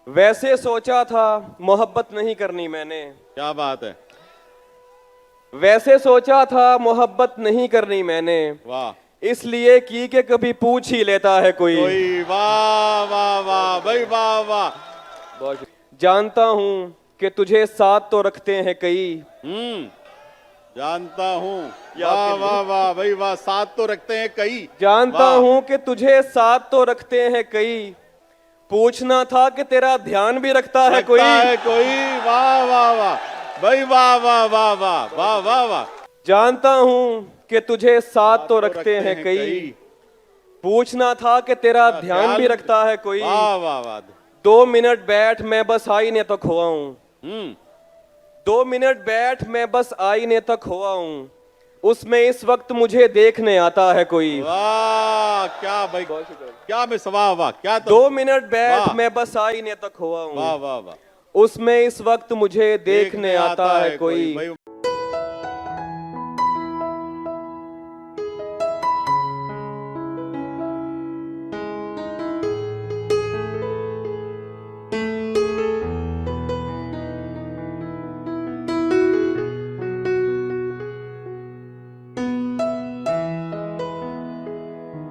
वैसे सोचा था मोहब्बत नहीं करनी मैंने। क्या बात है। वैसे सोचा था मोहब्बत नहीं करनी मैंने, वाह। इसलिए की के कभी पूछ ही लेता है कोई। कोई वाह वाह वाह भाई वाह वाह। जानता हूँ कि तुझे साथ तो रखते हैं कई। जानता हूँ। ये वाह आपके लिए। वाह वाह भाई वाह, साथ तो रखते हैं कई। जानता वाह। हूँ कि तुझे साथ तो रखते हैं कई, पूछना था कि तेरा ध्यान भी रखता है कोई। रखता है कोई। वाह वाह वाह भाई वाह वाह वाह वाह वाह वाह वाह। जानता हूँ कि तुझे साथ तो रखते हैं कई, पूछना था कि तेरा ध्यान भी रखता है कोई। वाह वाह वाह। 2 मिनट बैठ मैं बस आईने तक हुआ हूँ। 2 मिनट बैठ मैं बस आईने तक हुआ हूँ, उसमें इस वक्त मुझे देखने आता है कोई। वाह क्या भाई, क्या मैं वाह वाह क्या। 2 मिनट बैठ वाह। मैं बस आईने तक हुआ वाह हूँ, वाह वाह। उसमें इस वक्त मुझे देखने आता है कोई। भाई